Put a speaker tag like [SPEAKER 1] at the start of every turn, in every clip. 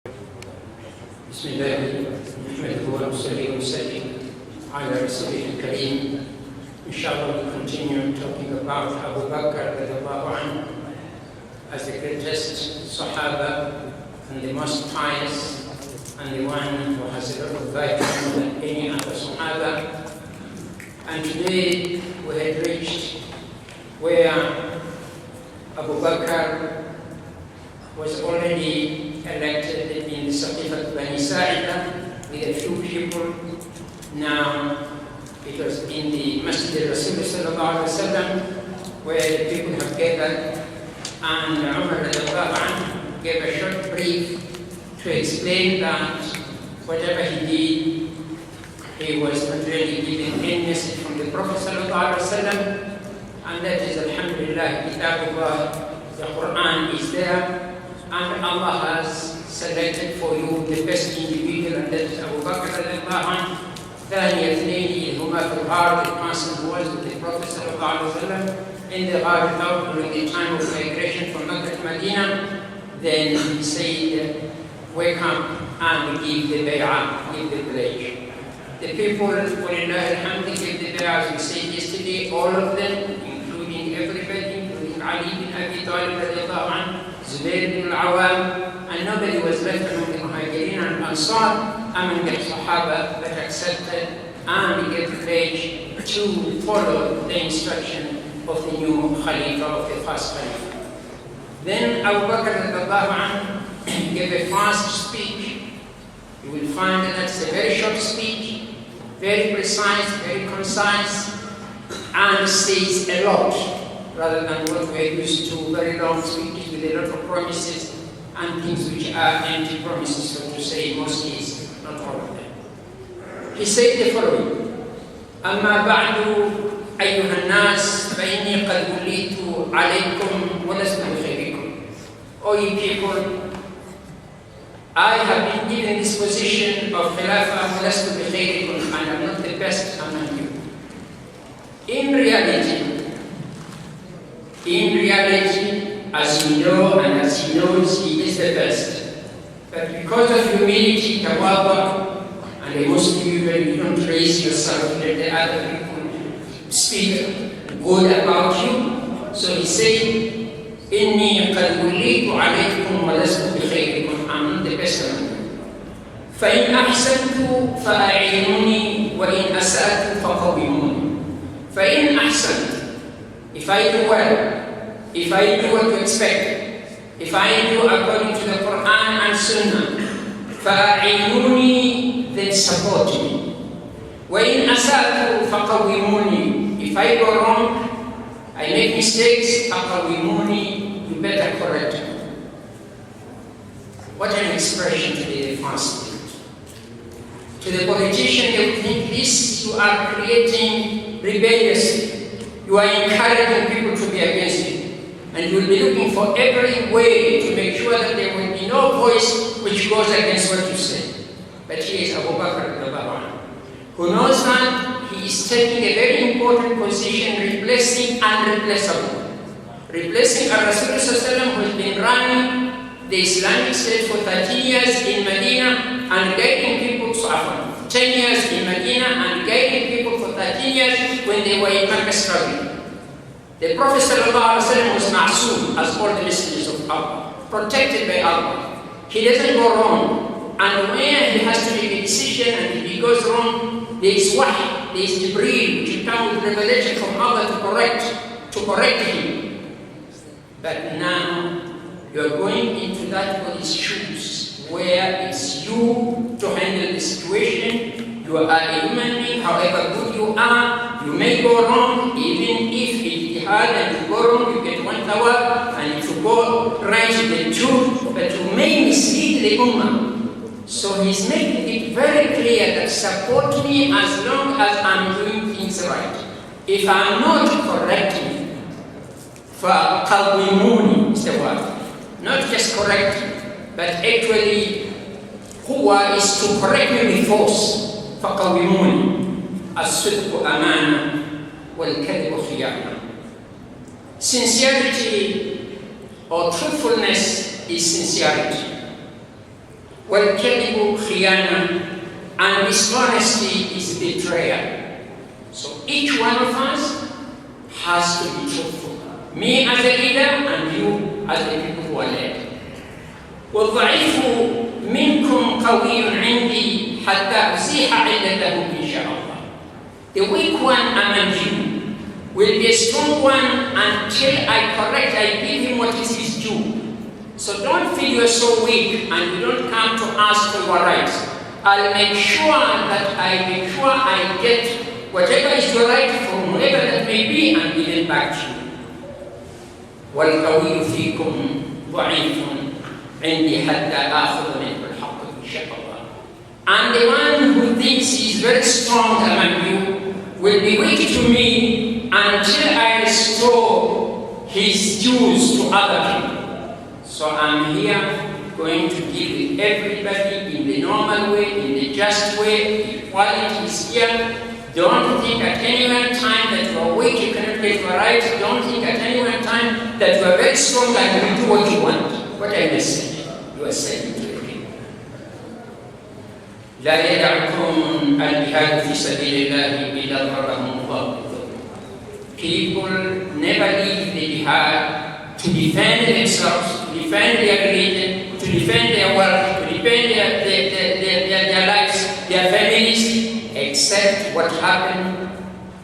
[SPEAKER 1] بسم الله نحمده ونصلي ونسلم على رسوله الكريم. Inshallah, we continue talking about Abubakar as the greatest Swahaba and the most pious and the one who has a lot of virtue more than any other Swahaba. And today we had reached where Abubakar was already elected in the Saqifat Bani Sa'ida with a few people. Now it was in the Masjid al-Rasul sallallahu alaihi wasallam where the people have gathered, and Umar gave a short brief to explain that whatever he did, he was not really giving any message from the Prophet sallallahu alaihi wasallam, and that is alhamdulillah, Kitabullah, the Qur'an is there. And Allah has selected for you the best individual, and that is Abubakar radiallahu anhu. ثاني اثنين هما في الغار, the person who was with the Prophet sallallahu alaihi wasallam in the Ghar during the time of migration from Mecca to Medina. Then he said, wake up and give the bay'ah, give the pledge. The people, walillah alhamd, gave the bay'ah, as we said yesterday, all of them, including everybody, including Ali bin Abi Talib radiallahu anhu, Zubayr bin al-Awwam, and nobody was left among the Muhajirin and Ansar, among the Swahaba, that accepted and gave pledge to follow the instruction of the new Khalifa, of the first Khalifa. Then Abu Bakr gave a fast speech. You will find that it's a very short speech, very precise, very concise, and says a lot, rather than what we're used to, very long speeches with a lot of promises and things which are empty promises, so to say, in most cases, not all of them. He said the following: أما بعد أيها الناس فإني قد وليت عليكم ولست بخيركم. O you people, I have been given this position of Khilafah ولست بخيركم, and I'm not the best among you. In reality, as you know and as he knows, he is the best. But because of humility, tawaba, and a Muslim, you don't raise yourself, let the other people speak good about you. So he said, إني قد وليت عليكم ولست بخيركم, I'm not the best among you. فإن أحسنت فأعينوني وإن أسأت فقوموني. فإن أحسنت, if I do well, if I do what you expect, if I do according to the Qur'an and Sunnah, فَأَعِنُونِي, then support me. وَإِنْ أَسَأْتُ فَقَوِّمُونِي, if I go wrong, I make mistakes, فَقَوِّمُونِي, you better correct me. What an expression to the first. To the politician, they would think this, you are creating rebelliously. You are encouraging people to be against you. And you will be looking for every way to make sure that there will be no voice which goes against what you say. But here is Abubakar, who knows that he is taking a very important position, replacing unreplaceable. Replacing al-Rasul who has been running the Islamic State for 13 years in Medina and guiding people to 10 years in Medina and guiding people for 13 years when they were in Mecca struggling. The Prophet ﷺ was ma'soom, as all the messengers of Allah, protected by Allah. He doesn't go wrong. And when he has to make a decision and if he goes wrong, there is wahy, there is Jibreel, which will come with revelation from Allah to correct him. But now, you are going into that body's shoes, where it's you to handle the situation. You are a human being, however good you are, you may go wrong, even if it's hard and you go wrong, you get 1 hour, and if you go right, you get 2, but you may mislead the ummah. So he's making it very clear that support me as long as I'm doing things right. If I'm not correcting, فَقَوِّمُونِ is the word. Not just correcting, but actually, huwa is to correct me with force. فَقَوِّمُونِ الصِّدْقُ أَمَانَةٌ وَالْكَذِبُ خِيَانَةٌ. Sincerity or truthfulness is sincerity. وَالْكَذِبُ خِيَانَةٌ, and dishonesty is betrayal. So each one of us has to be truthful. Me as a leader and you as the people who are led. وَالضَّعِيفُ مِنْكُمْ قَوِيٌّ عِنْدِي حَتَّى أُزِيحَ عِلَّتَهُ إِنْ شَاءَ اللَّهُ. The weak one among you will be a strong one until I give him what is his due. So don't feel you're so weak and you don't come to ask for your rights. I'll make sure that I get whatever is your right from whoever that may be and give it back to you. وَالْقَوِيُّ فِيكُمْ ضَعِيفٌ عِنْدِي حَتَّى آخُذَ مِنْهُ الْحَقَّ إِنْ شَاءَ اللَّهُ. And the one who thinks he is very strong among you will be weak to me until I restore his dues to other people. So I'm here going to deal with everybody in the normal way, in the just way. Equality is here. Don't think at any one time that you are weak, you cannot get your rights. Don't think at any one time that you are very strong and you will do what you want. What I message you are saying to the people. لا يدعكم الجهاد في سبيل الله إلا ضربهم الله. People never leave the jihad to defend themselves, to defend their religion, to defend their work, to defend their lives, their families, except what happened,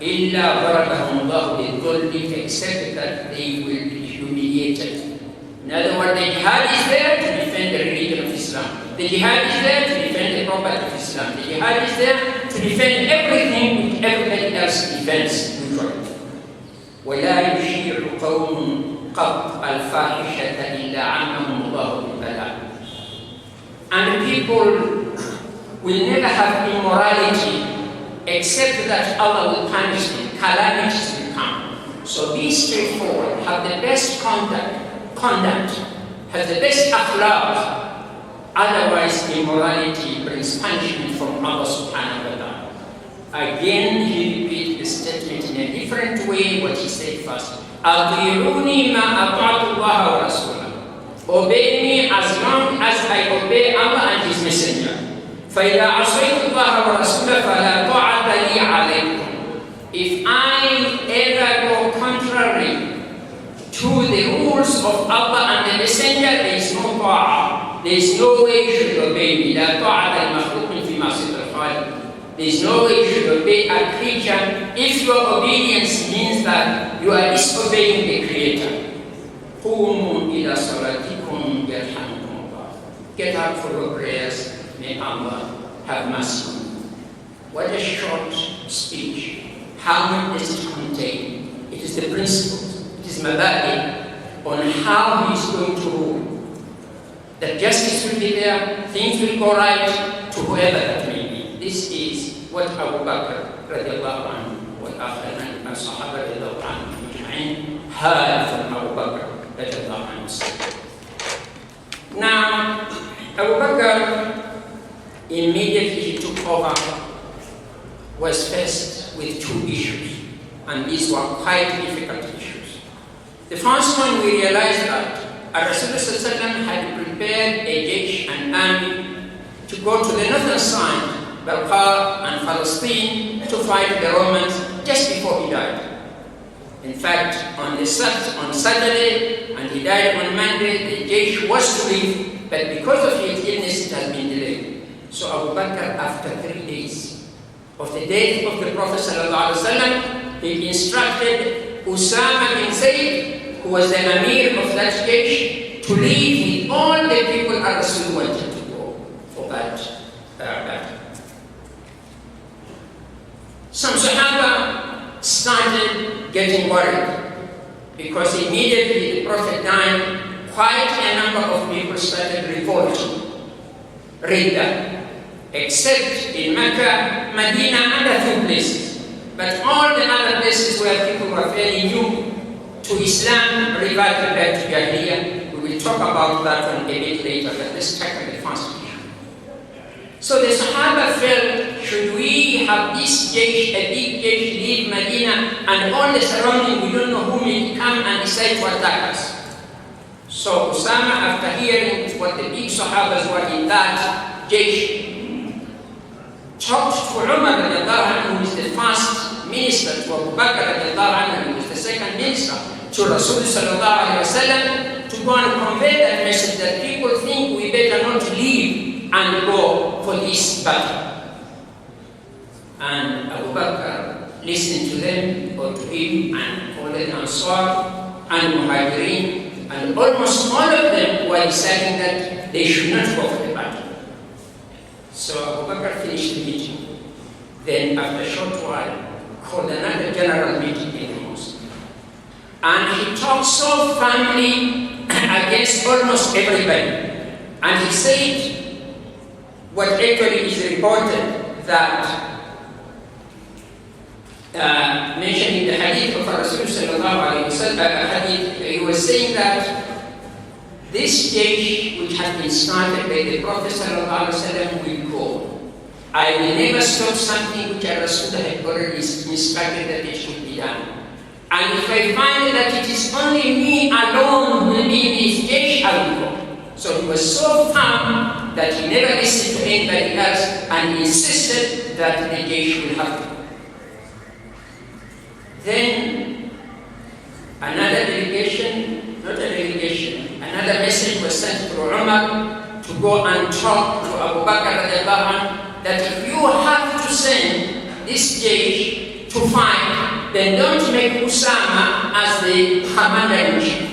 [SPEAKER 1] إِلَّا ضَرَبَهُمُ اللَّهُ بِالظُّلِّ, except that they will be humiliated. In other words, the jihad is there to defend the religion of Islam. The jihad is there to defend the property of Islam. The jihad is there to defend everything which everybody else defends mutually. وَلَا يُشِيعُ قَوْمٌ قَطْ الْفَاحِشَةَ إِلَّا عَمَّهُمُ اللَّهُ بِالْبَلَاءِ. And people will never have immorality except that Allah will punish them. Calamities will come. So be straightforward, have the best conduct, have the best akhlaq. Otherwise, immorality brings punishment from Allah subhanahu wa ta'ala. Again, he repeats the statement in a different way, what he said first. أَطِيعُونِي مَا أَطَعْتُ اللَّهَ وَرَسُولَهُ. Obey me as long as I obey Allah and His Messenger. فَإِذَا عَصَيْتُ اللَّهَ وَرَسُولَهُ فَلَا طَاعَةَ لِي عَلَيْكُمْ. If I ever go contrary to the rules of Allah and the Messenger, there is no ta'ah. There is no way you should obey me. لَا طَاعَةَ لِمَخْلُوقٍ فِي مَعْصِيَةِ الْخَالِقِ. There is no way you should obey a creature if your obedience means that you are disobeying the Creator. قُومُوا إِلَى صَلَاتِكُمْ يَرْحَمُكُمُ اللَّهُ. Get up for your prayers. May Allah have mercy on you. What a short speech. How much does it contain? It is the principles. It is mabadi on how he is going to rule. That justice will be there, things will go right to whoever that may be. This is what Abubakar radiallahu anhu and Swahaba radiallahu anhu heard from Abubakar radiallahu anhu. Now, Abubakar, immediately he took over, was faced with two issues, and these were quite difficult issues. The first one, we realized that Rasulullah had prepared a jaysh, an army, to go to the northern side, Balqa and Palestine, to fight the Romans just before he died. In fact, on Saturday, and he died on Monday, the jaysh was to leave, but because of his illness, it has been delayed. So Abu Bakr, after 3 days of the death of the Prophet ﷺ, he instructed Usama bin Zayd, who was the Amir of that jaysh, to leave with all the people Rasul wanted to go for that battle. Some Sahaba started getting worried because immediately the Prophet died, quite a number of people started revolting, Ridda, except in Mecca, Medina, and a few places. But all the other places where people were fairly new to Islam reverted back to Jahiliyyah. We will talk about that one a bit later, but let's tackle the first issue. So the Sahaba felt, should we have this jaysh, a big jaysh, leave Medina, and all the surrounding, we don't know who may come and decide to attack us. So Usama, after hearing what the big Sahabas were in that Jaysh, talked to Umar radiallahu anhu, who is the first minister, to Abubakar radiallahu anhu, who is the second minister, to Rasul sallallahu alayhi wa sallam, to go and convey that message that people think we better not leave and go for this battle. And Abu Bakr listened to them, or to him, and all the Ansar and Muhajirin, and almost all of them were deciding that they should not go for the battle. So Abu Bakr finished the meeting. Then after a short while, called another general meeting in the mosque. And he talked so firmly against almost everybody. And he said, what actually is reported that mentioned in the hadith of Rasul sallallahu alayhi wa sallam, he was saying that this Jaysh which had been started by the Prophet sallallahu alayhi wa sallam will go. I will never stop something which Rasul had already instructed that it should be done. And if I find that it is only me alone who will be in this Jaysh, I will go. So he was so firm that he never listened to anybody else, and he insisted that the Jaysh will have to go. Then another delegation, another message was sent to Umar to go and talk to Abubakar radiallahu anhu that if you have to send this Jaysh to fight, then don't make Usama as the commander-in-chief.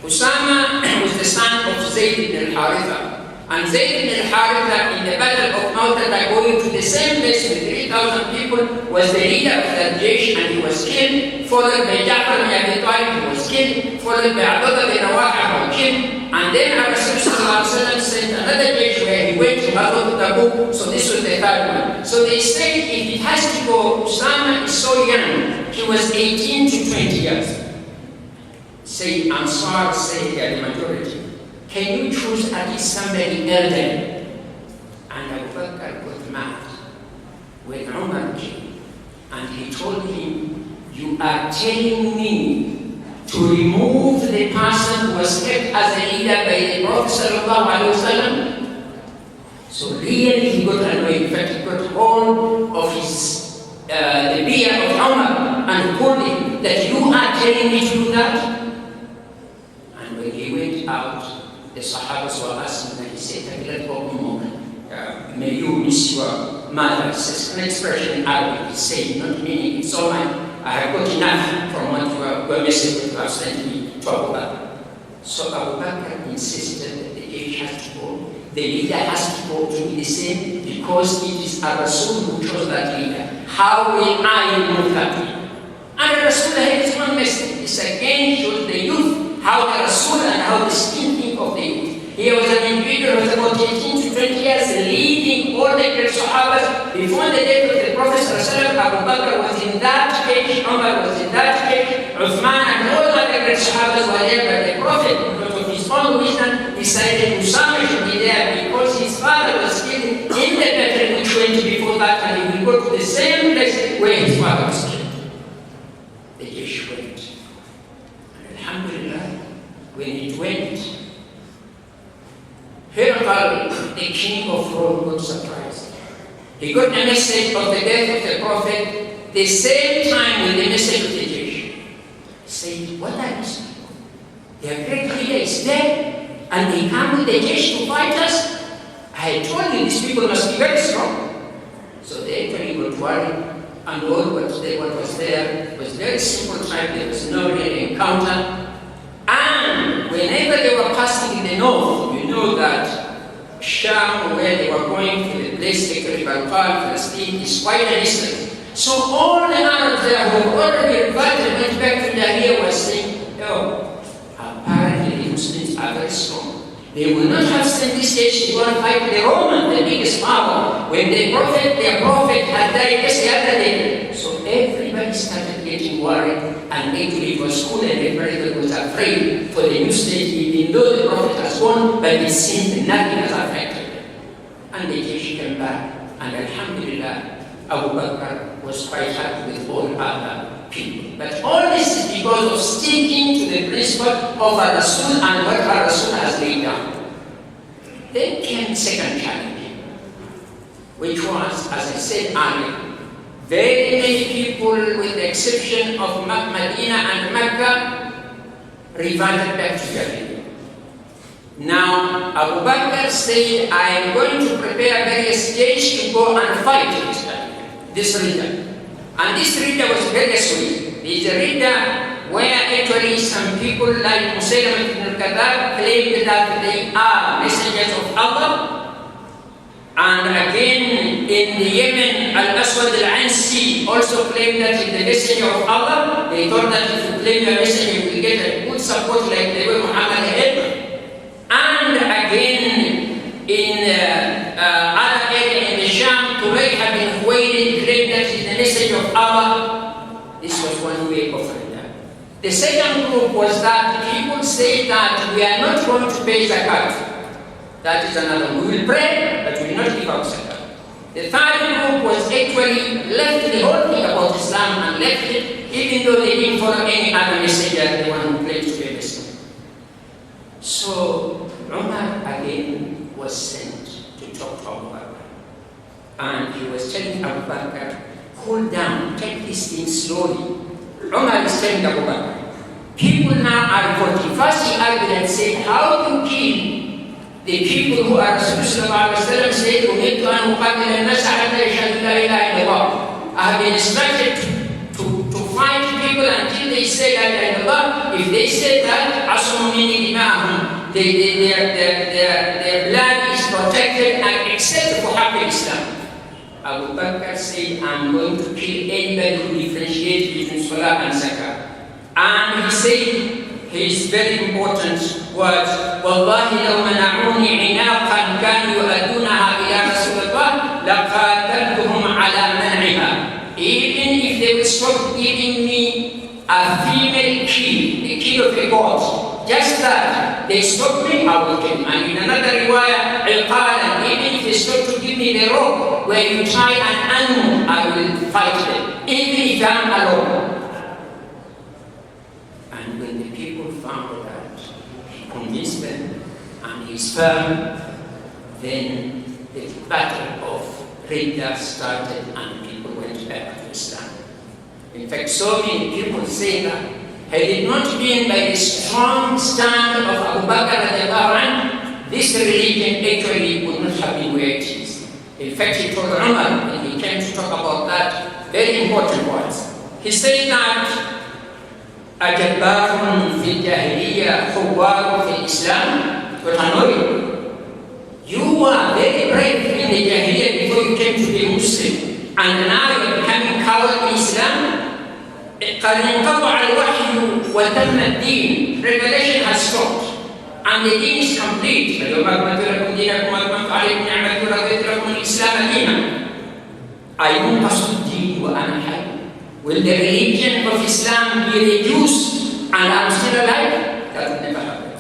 [SPEAKER 1] Usama was the son of Zayd ibn al-Haritha. And Zayd ibn al-Haritha in the battle of Mu'tah, going to the same place with 3,000 people, was the leader of that Jaysh, and he was killed, followed by Ja'far ibn Abi Talib, who was killed, followed by Abdullah ibn Rawaha, who was killed. And then Rasulullah sent another Jaysh where he went to Tabuk, so this was the third one. So they say if it has to go, Usama is so young, he was 18 to 20 years. Say Ansar, say they are the majority. Can you choose at least somebody elderly? And Abu Bakr got mad when Umar came, and he told him, you are telling me to remove the person who was kept as a leader by the Prophet sallallahu alaihi wasallam? So really he got annoyed. In fact, he got hold of his the beard of Umar and told him that you are telling me to do that. And when he went out, the Sahabas were asking, and he said, may you miss your mother. It's an expression in Arabic, it's saying, not meaning it's all mine. I have got enough from what you were messing with, sent me to Abu Bakr. So Abu Bakr insisted that the Jaysh has to go. The leader has to go to be the same, because it is a Rasul who chose that leader. How will I remove that leader? And the Rasul had his own message. This again shows the youth, how the Rasul and how the skin think of the youth. He was an individual who was about 18 to 20 years, leading all the great Sahabas. Before the death of the Prophet ﷺ, Abu Bakr was in that cage, Umar was in that cage, Uthman and all other great Sahabas were there, but the Prophet, because of his own wisdom, decided Usama should be there because his father was killed in the battle which went before that, and he will go to the same place where his father was killed. The Jaysh went. And Alhamdulillah, when it went, Herakal, the king of Rome, got surprised. He got a message of the death of the Prophet the same time with the message of the Jaysh. He said, what are these people? Their great leader is dead, and they come with the Jaysh to fight us? I told you these people must be very strong. So they actually got worried, and all what was there was very simple tribe. There was no real encounter. And whenever they were passing in the north, you know that Sham, where they were going to the place taken by Palestine, is quite a distance. So all the Arabs there who already reverted went back to Jahiliyyah were saying, oh, apparently the Muslims are very strong. They will not have sent this Jaysh to go and fight the Roman, the biggest power, when their prophet had died just the other day. So everybody started getting worried, and actually it was cool, and everybody was afraid for the new state, even though the Prophet has gone, but it seemed nothing has affected them. And the Jaysh came back, and Alhamdulillah, Abu Bakr was quite happy with all other people. But all this is because of sticking to the principle of our Rasul and what our Rasul has laid down. Then came the second challenge, which was, as I said earlier, very many people, with the exception of Medina and Mecca, reverted back to Jahiliyyah. Now, Abubakar said, I am going to prepare various days to go and fight this Ridda. And this Ridda was very sweet. There is a Ridda where actually some people like Musaylimah ibn al-Kadhab claimed that they are messengers of Allah. And again, in the Yemen, Al-Aswad al-Ansi also claimed that he's the messenger of Allah. They thought that if you claim your messenger, you will get a good support like the way Muhammad had. And again, in other area in the Sham, Tulayha bin Huwaylid claimed that he's the messenger of Allah. This was one way of it. The second group was that people say that we are not going to pay zakat. That is another. We will pray, but we will not give out zakat. The third group was actually left the whole thing about Islam and left it, even though they didn't follow any other messenger, the one who claims to be a messenger. So Umar again was sent to talk to Abubakar. And he was telling Abubakar, cool down, take this thing slowly. Umar is telling Abubakar, people now are revolting. First he argued and said, how do you kill the people who are Rasulullah said, I have been instructed to fight people until they say La ilaha illallah. If they say that, their blood is protected and except for Haqq Islam. Abu Bakr said, I'm going to kill anybody who differentiates between Salah and Zakah. And he said, his very important words, وَاللَّهِ لَوْ مَنَعُونِي عِنَاقًا كَانُوا يُؤَدُّونَهَا إِلَى رَسُولِ اللَّهِ لَقَاتَلْتُهُمْ عَلَى مَنْعِهَا. Even if they would stop giving me a female key, the key of a god, just that, they stop me, I will kill them. And in another riwayah, عِقَالًا, even if they stop to give me the rope where you tie an animal, I will fight them, even if I am alone. And when the people found that, he convinced them and he's firm, then the battle of Ridda started and people went back to Islam. In fact, so many people say that had it not been by the strong stand of Abubakar and this religion actually would not have been where it is. In fact, he told Umar, when he came to talk about that, very important words. He said that أجبار في الجاهلية خوار في الإسلام وتنوي. You were very brave in the Jahiliyyah before you came to be Muslim, and now you are becoming coward in Islam. قد انقطع الوحي وتم الدين. Revelation has stopped, and the deen is complete. اليوم أكملت لكم دينكم وأتممت عليكم نعمتي ورضيت لكم الإسلام دينا. أينقص الدين وأنا حي? Will the religion of Islam be reduced and I'm still alive? That would never happen.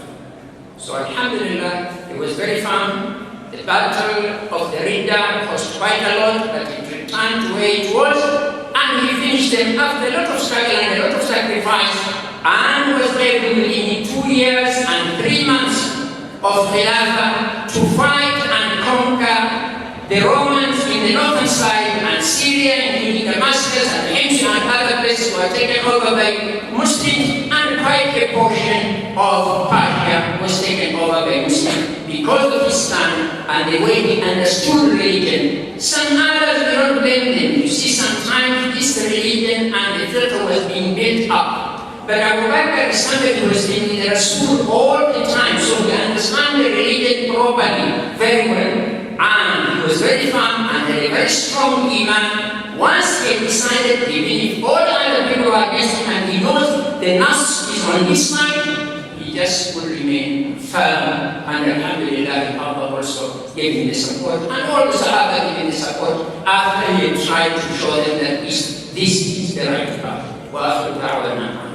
[SPEAKER 1] So Alhamdulillah, it was very fun. The battle of the Ridda cost quite a lot, but it returned to where it was, and he finished them after a lot of struggle and a lot of sacrifice, and was able within 2 years and 3 months of Khilafah to fight and conquer the Romans in the northern side and Syria, including Damascus and Hims and other places were taken over by Muslims, and quite a portion of Persia was taken over by Muslims because of Islam and the way he understood religion. Some others do not blame them. You see, sometimes this religion and the filter was being built up. But Abu Bakr is somebody who has been with the Rasul all the time, so we understand the religion properly, very well. And he was very firm and had a very strong iman. Once he decided, even if all the other people are against him and he knows the nas is on his side, he just would remain firm. And Alhamdulillah, Allah also gave him the support. And all the Sahaba gave him the support after he had tried to show them that this is the right path. وآخر دعوانا